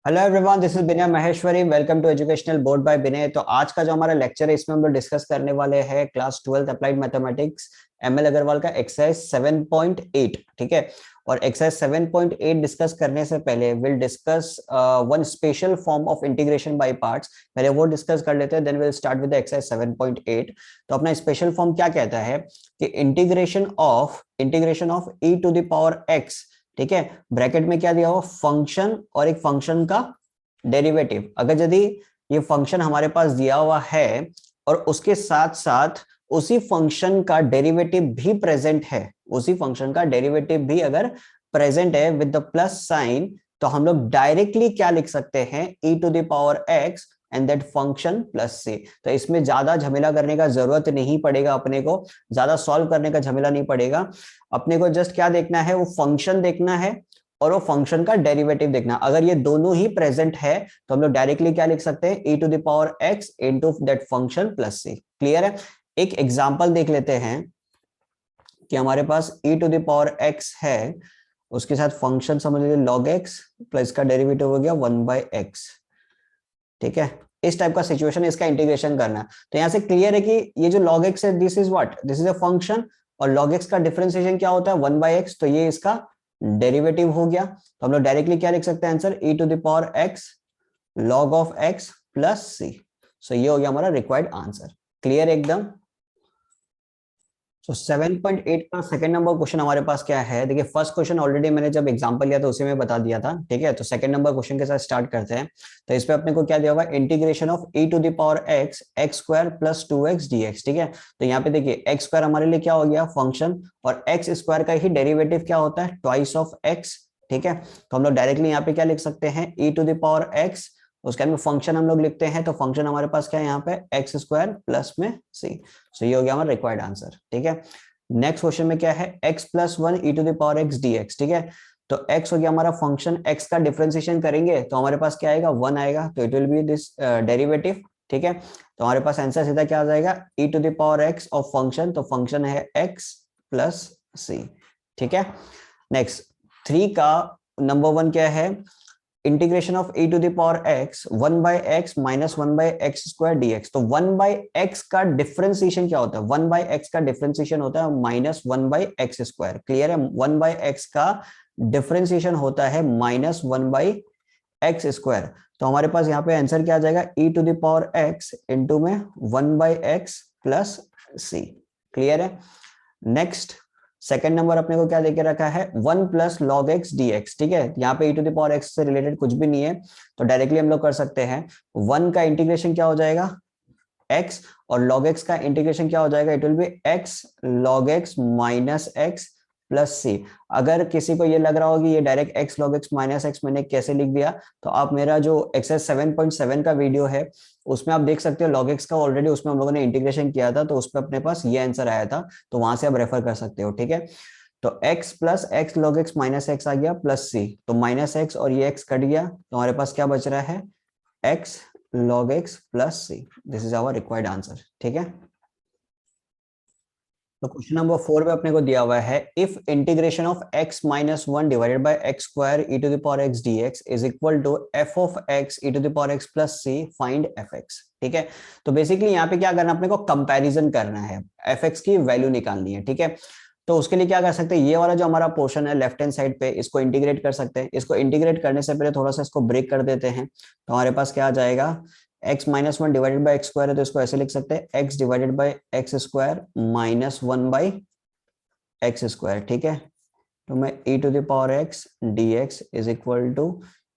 Hello everyone, this is Vinay Maheshwari. Welcome to educational board by Vinay. तो आज का जो हमारा लेक्चर है इसमें हम लोग डिस्कस करने वाले हैं class 12th applied mathematics ML Agrawal का एक्सरसाइज 7.8। ठीक है, और एक्सरसाइज 7.8 डिस्कस करने से पहले will discuss one special form of integration by parts. पहले वो डिस्कस कर लेते हैं, then will start with exercise 7.8। तो अपना स्पेशल फॉर्म क्या कहता है कि integration of e to the power x। ठीक है, ब्रैकेट में क्या दिया हुआ, फंक्शन और एक फंक्शन का डेरिवेटिव। अगर यदि ये फंक्शन हमारे पास दिया हुआ है और उसके साथ साथ उसी फंक्शन का डेरिवेटिव भी प्रेजेंट है, उसी फंक्शन का डेरिवेटिव भी अगर प्रेजेंट है विद द प्लस साइन, तो हम लोग डायरेक्टली क्या लिख सकते हैं, e to the power x and that function plus c. तो इसमें ज्यादा झमेला करने का जरूरत नहीं पड़ेगा, अपने को ज्यादा सॉल्व करने का झमेला नहीं पड़ेगा। अपने को जस्ट क्या देखना है, वो फंक्शन देखना है और वो फंक्शन का डेरिवेटिव देखना। अगर ये दोनों ही प्रेजेंट है तो हम लोग डायरेक्टली क्या लिख सकते हैं, e to the power x into that function plus C. Clear है? एक एग्जांपल देख लेते हैं कि हमारे पास e to the power x है, उसके साथ फंक्शन समझ लीजिए log x प्लस का डेरिवेटिव हो गया 1/x। ठीक है, इस टाइप का सिचुएशन, इसका इंटीग्रेशन करना है। तो यहां से क्लियर है कि ये जो log x है, this is what, this is a function, और log x का डिफरेंशिएशन क्या होता है, 1/x। तो ये इसका डेरिवेटिव हो गया। तो हम लोग डायरेक्टली क्या लिख सकते हैं answer, e to the power x log of x plus c. So ये हो गया हमारा रिक्वायर्ड आंसर। क्लियर एकदम? तो 7.8 का सेकंड नंबर क्वेश्चन हमारे पास क्या है, देखिए फर्स्ट क्वेश्चन ऑलरेडी मैंने जब एग्जांपल लिया था उसी में बता दिया था। ठीक है, तो सेकंड नंबर क्वेश्चन के साथ स्टार्ट करते हैं। तो इस पे अपने को क्या दिया हुआ है, integration of e to the power x x square plus 2x dx। ठीक है, तो यहाँ पे देखिए x स्क्वायर हमारे लिए क्या हो गया, फंक्शन, और x स्क्वायर का ही डेरिवेटिव क्या होता है, ट्वाइस ऑफ x। ठीक है, तो हम लोग डायरेक्टली यहाँ पे क्या लिख सकते हैं, e to the power x, उसके अंदर फंक्शन हम लोग लिखते हैं, तो फंक्शन हमारे पास क्या है यहाँ पे, एक्स स्क्वायर प्लस में सी। सो ये हो गया हमारा रिक्वायर्ड आंसर। ठीक है, नेक्स्ट क्वेश्चन में क्या है, x plus 1 e to the power x dx। ठीक है, तो x हो गया हमारा फंक्शन, x का डिफरेंशिएशन करेंगे तो हमारे पास क्या आएगा, 1 आएगा, तो it will B this derivative. ठीक है, तो हमारे पास आंसर सीधा क्या आ जाएगा, e to the power x of function, तो फंक्शन है x प्लस सी। ठीक है, नेक्स्ट 3 का नंबर 1 क्या है, integration of e to the power x 1/x minus 1/x square dx। तो 1/x का डिफरेंशिएशन क्या होता है, 1/x का डिफरेंशिएशन होता है माइनस 1/x स्क्वायर। क्लियर है? 1/x का डिफरेंशिएशन होता है माइनस 1/x स्क्वायर। तो हमारे पास यहाँ पे आंसर क्या आ जाएगा, e to the power x into में 1/x प्लस सी। क्लियर है? नेक्स्ट सेकंड नंबर अपने को क्या देके रखा है, 1 plus log X D X. ठीक है, यहाँ पे e to the power x से रिलेटेड कुछ भी नहीं है, तो डायरेक्टली हम लोग कर सकते हैं, 1 का इंटीग्रेशन क्या हो जाएगा, x, और log x का इंटीग्रेशन क्या हो जाएगा, it will be x log x minus x plus c. अगर किसी को ये लग रहा हो कि ये direct x log x minus x मैंने कैसे लिख दिया, तो आप मेरा जो एक्सरसाइज 7.7 का वीडियो है उसमें आप देख सकते हो, log x का ऑलरेडी उसमें हम लोगों ने इंटीग्रेशन किया था, तो उसमें अपने पास ये आंसर आया था, तो वहां से आप रेफर कर सकते हो। ठीक है, तो x plus x log x minus x आ गया प्लस सी, तो माइनस x और ये x कट गया, तो हमारे पास क्या बच रहा है, x log x plus C. This is our required answer. ठीक है, तो क्वेश्चन नंबर 4 पे अपने को दिया हुआ है, if integration of x minus 1 divided by x square e to the power x dx is equal to f of x e to the power x plus c, find fx। ठीक है, तो basically यहाँ पे क्या करना, अपने को comparison करना है, fx की वैल्यू निकालनी है। ठीक है, तो उसके लिए क्या कर सकते हैं, ये वाला जो हमारा पोर्शन है लेफ्ट हैंड साइड पे, इसको इंटीग्रेट कर सकते हैं। इसको इंटीग्रेट करने से पहले थोड़ा सा इसको ब्रेक कर देते हैं, तो हमारे पास क्या आ जाएगा, x minus 1 divided by x square है, तो इसको ऐसे लिख सकते हैं, x divided by x square minus 1 by x square. ठीक है, तो मैं e to the power x dx is equal to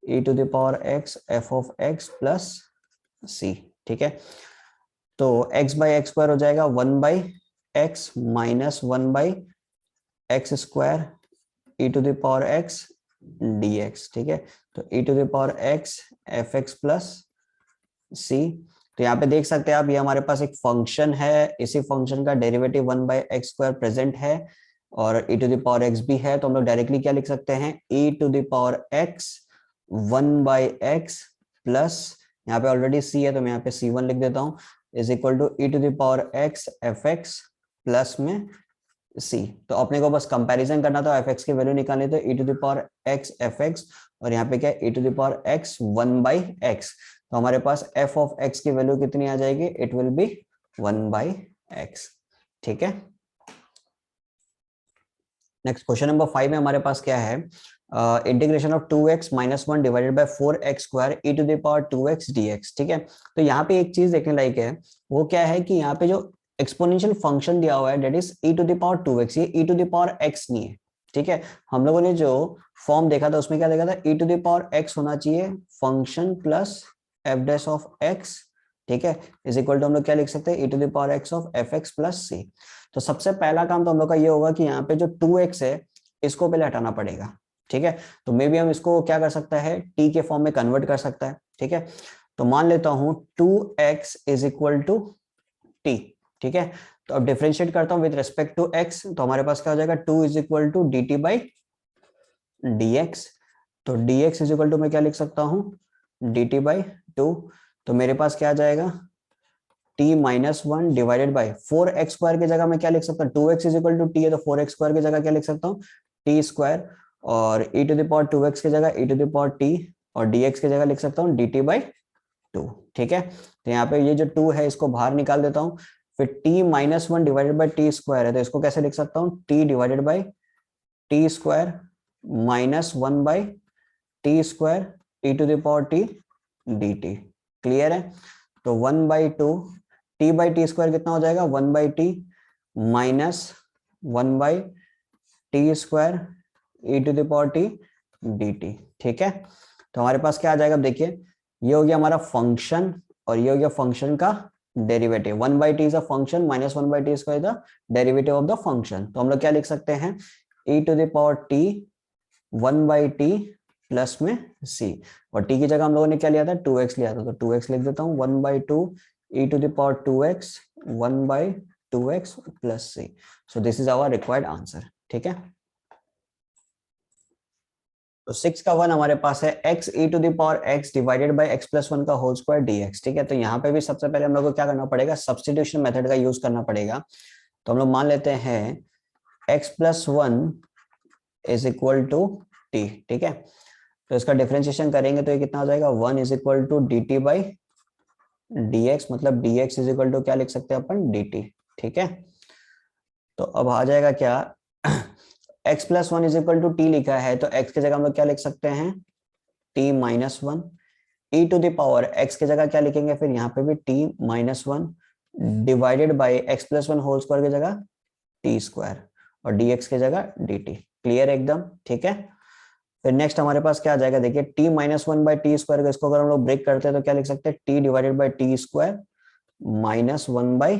e to the power x f of x plus c। ठीक है, तो x बाई एक्स स्क्वायर हो जाएगा 1 by x minus 1 by x square e to the power x dx। ठीक है, तो e to the power x F x plus c. तो यहाँ पे देख सकते हैं आप, ये हमारे पास एक फंक्शन है, इसी फंक्शन का डेरिवेटिव 1/x स्क्वायर प्रेजेंट है और e to the power x भी है, तो हम लोग डायरेक्टली क्या लिख सकते हैं, e to the power x 1/x plus, यहाँ पे ऑलरेडी c है तो मैं यहाँ पे c1 लिख देता हूँ, is equal to e to the power x F x plus में c। तो अपने को बस कंपैरिजन करना था, एफ एक्स की वैल्यू निकालनी, तो e to the power x F X और यहाँ पे क्या है, e to the power x 1/x। तो हमारे पास f ऑफ x की वैल्यू कितनी आ जाएगी, इट विल बी 1/x। ठीक है, नेक्स्ट क्वेश्चन नंबर 5 में हमारे पास क्या है, integration of 2x minus 1 divided by 4x square e to the power 2x dx। ठीक है, तो यहाँ पे एक चीज देखने लायक है, वो क्या है कि यहाँ पे जो एक्सपोनेंशियल फंक्शन दिया हुआ है that is e to the power 2x, ये e to the power x नहीं है। ठीक है, हम लोगों ने जो फॉर्म देखा था उसमें क्या देखा था, e to the power x होना चाहिए function plus f dash of x। ठीक है, इज इक्वल टू हम लोग क्या लिख सकते हैं, e to the power x of fx plus c। तो सबसे पहला काम तो हम लोग का ये होगा कि यहाँ पे जो 2x है इसको पहले हटाना पड़ेगा। ठीक है, तो मे बी हम इसको क्या कर सकता है, t के फॉर्म में कन्वर्ट कर सकता है। ठीक है, तो मान लेता हूं 2x is equal to t। ठीक है, तो अब डिफरेंशिएट करता हूं विद रिस्पेक्ट टू x, तो हमारे पास क्या हो जाएगा, 2 is equal to dt by dx। तो dx इज इक्वल टू मैं क्या लिख सकता हूं, dt बाई 2। तो मेरे पास क्या आ जाएगा, t minus 1 divided by 4x square की जगह मैं क्या लिख सकता हूँ, 2x is equal to t है तो 4x स्क्वायर की जगह क्या लिख सकता हूँ, t स्क्वायर, और e to the power 2x की जगह e to the power t, और dx की जगह लिख सकता हूँ dt बाई 2। ठीक है, तो यहाँ पे ये जो 2 है इसको बाहर निकाल देता हूँ, फिर t minus 1 divided by t square है तो इसको कैसे लिख सकता हूँ, t divided by t square minus 1 by t square e to the power t dt। Clear है, तो 1/2 t बाई टी स्क्वायर कितना हो जाएगा, 1/t minus 1/t square e to the power t dt। ठीक है, तो हमारे पास क्या आ जाएगा, देखिए ये हो गया हमारा फंक्शन और ये हो गया फंक्शन का derivative. 1/t is a function minus 1/t square is the derivative of the function. तो हम लोग क्या लिख सकते हैं, e to the power t 1/t plus में c, और t की जगह हम लोगों ने क्या लिया था, 2x लिया था, तो 2x लिख देता हूँ, 1/2 e to the power 2x 1/2x plus c। So this is our required answer. ठीक है, तो 6 का 1 हमारे पास है x e to the power x divided by x plus 1 का होल स्क्वायर dx। ठीक है, तो यहाँ पे भी सबसे पहले हम लोग को क्या करना पड़ेगा, सब्स्टिट्यूशन मेथड का यूज करना पड़ेगा। तो हम लोग मान लेते हैं x plus 1 is equal to t। ठीक है, तो इसका डिफरेंशिएशन करेंगे तो ये कितना हो जाएगा, 1 is equal to d t by d x, मतलब d x is equal to क्या लिख सकते हैं अपन, डी टी। ठीक है, तो अब आ जाएगा क्या, x plus 1 is equal to t लिखा है तो x की जगह हम लोग क्या लिख सकते हैं, t minus 1, e to the power x की जगह क्या लिखेंगे, फिर यहाँ पे भी t minus 1 divided by x plus 1 whole square की जगह t स्क्वायर, और dx की जगह dt। क्लियर एकदम। ठीक है, फिर नेक्स्ट हमारे पास क्या आ जाएगा, देखिए t minus 1 by t square, इसको अगर हम लोग ब्रेक करते हैं तो क्या लिख सकते हैं, t divided by t square minus 1 by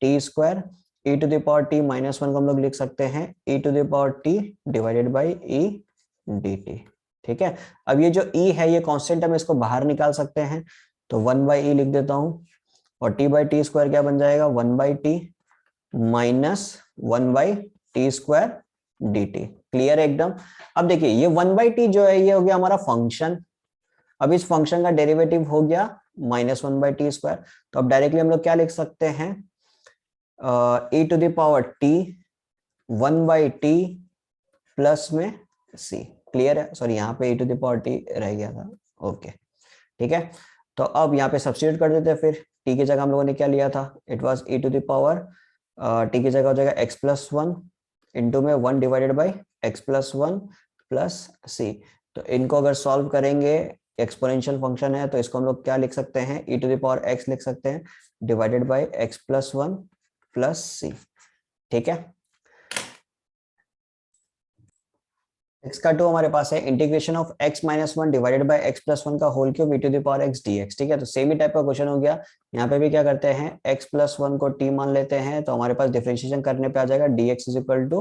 t square, e to the power t minus 1 को हम लोग लिख सकते हैं e to the power t divided by e dt। ठीक है, अब ये जो e है ये कांस्टेंट हम इसको बाहर निकाल सकते हैं, तो 1 बाई e लिख देता हूँ, और t बाई टी स्क्वायर क्या बन जाएगा, 1 by T minus 1 by t square dt। Clear है एकदम। अब देखिए ये 1/t जो है ये हो गया हमारा फंक्शन, अब इस फंक्शन का डेरिवेटिव हो गया माइनस 1/t स्क्वायर, तो अब डायरेक्टली हम लोग क्या लिख सकते हैं, e to the power t 1/t plus में c। क्लियर है, सॉरी यहाँ पे e to the power t रह गया था। ओके, ठीक है, तो अब यहाँ पे सब्स्टिट्यूट कर देते हैं, फिर t की जगह हम लोगों ने क्या लिया था, it was e to the power t की जगह हो जाएगा x प्लस 1 इंटू में 1 divided by x plus 1 plus c. तो इनको अगर सॉल्व करेंगे, एक्सपोनेंशियल फंक्शन है तो इसको हम लोग क्या लिख सकते हैं, e to the power x लिख सकते हैं divided by x plus 1 plus सी। ठीक है, x का 2 हमारे पास है integration of x minus 1 divided by x plus 1 का whole cube e to the power x dx। ठीक है, तो सेम ही टाइप का क्वेश्चन हो गया, यहाँ पे भी क्या करते हैं, x प्लस 1 को t मान लेते हैं, तो हमारे पास डिफरेंशिएशन करने पे आ जाएगा dx is equal to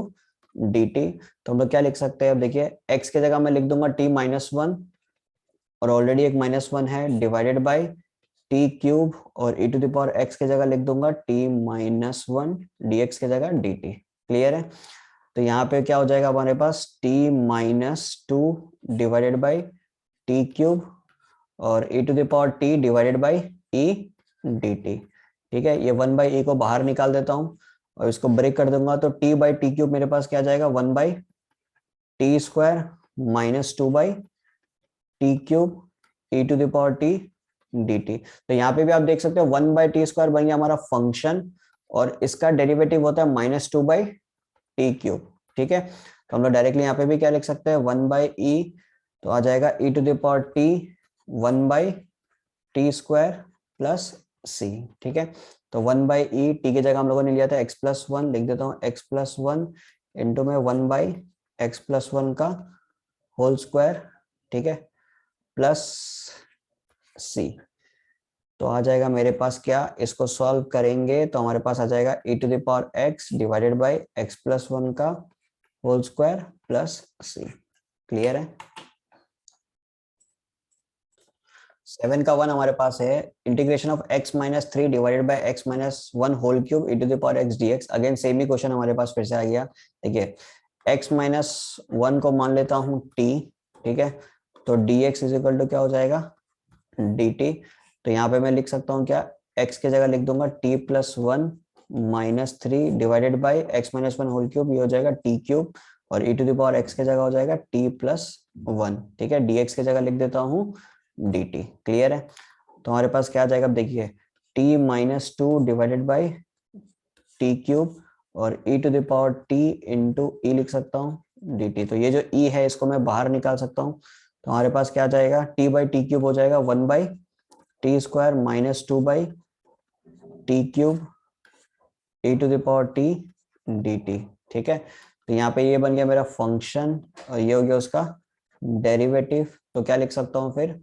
dt। तो हम लोग क्या लिख सकते हैं, अब देखिए x की जगह मैं लिख दूंगा t माइनस 1, और ऑलरेडी एक माइनस 1 है, डिवाइडेड बाई टी क्यूब, और e to the power x की जगह लिख दूंगा t माइनस 1 dx की जगह dt। क्लियर है, तो यहाँ पे क्या हो जाएगा हमारे पास t minus 2 divided by t cube, और e to the power t divided by e dt। ठीक है, ये 1 बाई e को बाहर निकाल देता हूँ और इसको ब्रेक कर दूंगा, तो t बाई टी क्यूब मेरे पास क्या आ जाएगा, 1 by t square -2/t³ e⁻t dt। तो यहाँ पे भी आप देख सकते हो 1/t² बन गया हमारा फंक्शन, और इसका डेरिवेटिव होता है -2/t³। ठीक है, तो हम लोग डायरेक्टली यहाँ पे भी क्या लिख सकते हैं, 1/e, तो आ जाएगा e⁻t 1/t² प्लस c। ठीक है, तो 1/e, टी की जगह हम लोगों ने लिया था x+1, लिख देता हूँ x+1 इंटू में 1/x+1 का होल स्क्वायर, ठीक है, प्लस c। तो आ जाएगा मेरे पास क्या, इसको सॉल्व करेंगे तो हमारे पास आ जाएगा e⁻x डिवाइडेड बाई x+1 का whole square plus c। Clear है। 7 का 1 हमारे पास है, integration of x-3 divided by x-1 whole cube e⁻x dx। Again same ही क्वेश्चन हमारे पास फिर से आ गया। देखिए x-1 को मान लेता हूँ t, ठीक है, तो dx इज इक्वल टू क्या हो जाएगा, dt। तो यहाँ पे मैं लिख सकता हूँ क्या, x की जगह लिख दूंगा t+1 -3 divided by x-1 whole cube, ये हो जाएगा t³, और e⁻x की जगह हो जाएगा t+1। ठीक है, dx की जगह लिख देता हूँ dt। क्लियर है। तो हमारे पास क्या आ जाएगा, अब देखिए t-2 डिवाइडेड बाई t³ और e⁻t इंटू ई लिख सकता हूँ dt। तो ये जो e है इसको मैं बाहर निकाल सकता हूँ, तो हमारे पास क्या आ जाएगा, t/t³ हो जाएगा 1/t² minus 2/t³ e⁻t dt। ठीक है, तो यहाँ पे ये बन गया मेरा फंक्शन और ये हो गया उसका डेरिवेटिव। तो क्या लिख सकता हूँ फिर,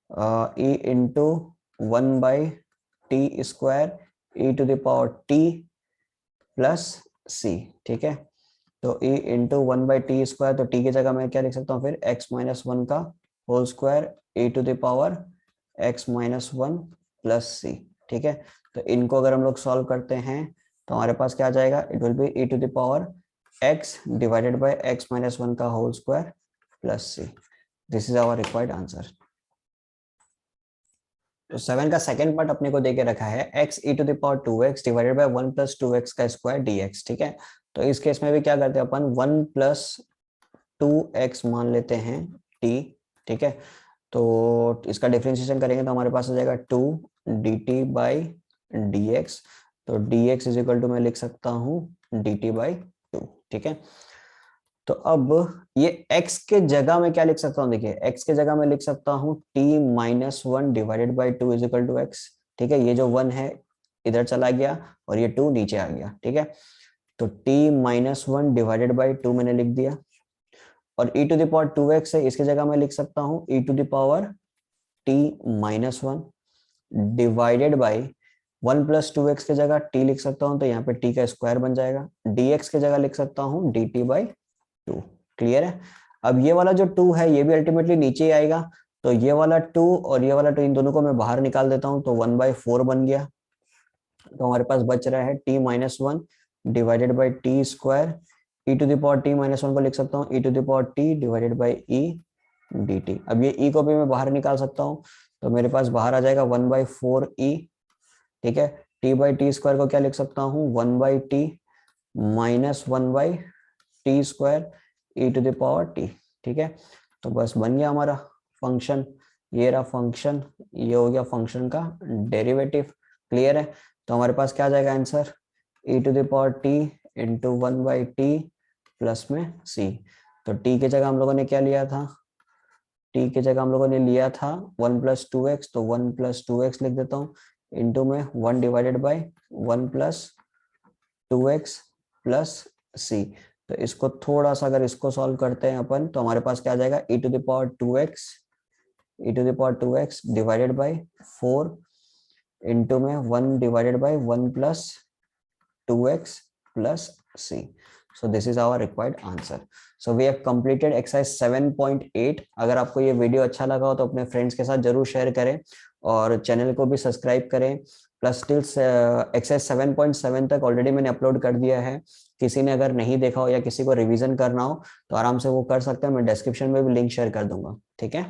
e into 1/t² e⁻t plus c। ठीक है, तो e इंटू 1/t², तो t की जगह मैं क्या लिख सकता हूँ फिर, x-1 का whole square e⁻x-1 plus c। ठीक है, तो इनको अगर हम लोग सॉल्व करते हैं तो हमारे पास क्या आ जाएगा, it will be e⁻x divided by x-1 का whole square plus c। This is our required answer. तो 7 का सेकंड पार्ट अपने को देके रखा है x e⁻2x divided by 1 + 2x का स्क्वायर dx। ठीक है, तो इस केस में भी क्या करते हैं अपन, 1 + 2x मान लेते हैं t। ठीक है, तो इसका डिफरेंशिएशन करेंगे तो हमारे पास आ जाएगा 2 dt/dx। तो dx इज इक्वल टू मैं लिख सकता हूँ dt/2। ठीक है, तो अब ये x के जगह में क्या लिख सकता हूँ, देखिए x के जगह में लिख सकता हूँ t-1 divided by 2 is equal to x। ठीक है, ये जो 1 है इधर चला गया और ये 2 नीचे आ गया। ठीक है, तो t-1 डिवाइडेड बाई 2 मैंने लिख दिया, और e⁻2x है, इसके जगह मैं लिख सकता हूँ e⁻t-1 डिवाइडेड बाई 1 + 2x के जगह t लिख सकता हूँ, तो यहाँ पे t का स्क्वायर बन जाएगा। dx के जगह लिख सकता हूँ dt/2। क्लियर है। अब ये वाला जो 2 है ये भी अल्टीमेटली नीचे ही आएगा, तो ये वाला 2 और ये वाला 2 इन दोनों को मैं बाहर निकाल देता हूँ, तो 1/4 बन गया। तो हमारे पास बच रहा है t-1 divided by t² e⁻t-1 को लिख सकता हूँ e⁻t divided by e dt। अब ये e को भी मैं बाहर निकाल सकता हूँ, तो मेरे पास बाहर आ जाएगा 1/4e। ठीक है, t/t² को क्या लिख सकता हूँ, 1/t माइनस 1/t² e⁻t। ठीक है, तो बस बन गया हमारा फंक्शन, ये रहा फंक्शन, ये हो गया फंक्शन का डेरिवेटिव। क्लियर है। तो हमारे पास क्या आ जाएगा answer, e⁻t into 1/t plus में c। तो t की जगह हम लोगों ने क्या लिया था, t की जगह हम लोगों ने लिया था 1 + 2x, तो 1 + 2x लिख देता हूँ इंटू में 1 divided by 1 + 2x plus c। तो इसको थोड़ा सा अगर इसको सॉल्व करते हैं अपन, तो हमारे पास क्या आ जाएगा e⁻2x डिवाइडेड बाई 4 इंटू में 1 divided by 1 + 2x plus c। So this is our required answer. So we have completed exercise 7.8. अगर आपको ये वीडियो अच्छा लगा हो तो अपने फ्रेंड्स के साथ जरूर शेयर करें और चैनल को भी सब्सक्राइब करें। प्लस स्टिल एक्सरसाइज 7.7 तक ऑलरेडी मैंने अपलोड कर दिया है, किसी ने अगर नहीं देखा हो या किसी को रिवीजन करना हो तो आराम से वो कर सकते हैं, मैं डिस्क्रिप्शन में भी लिंक शेयर कर दूंगा। ठीक है।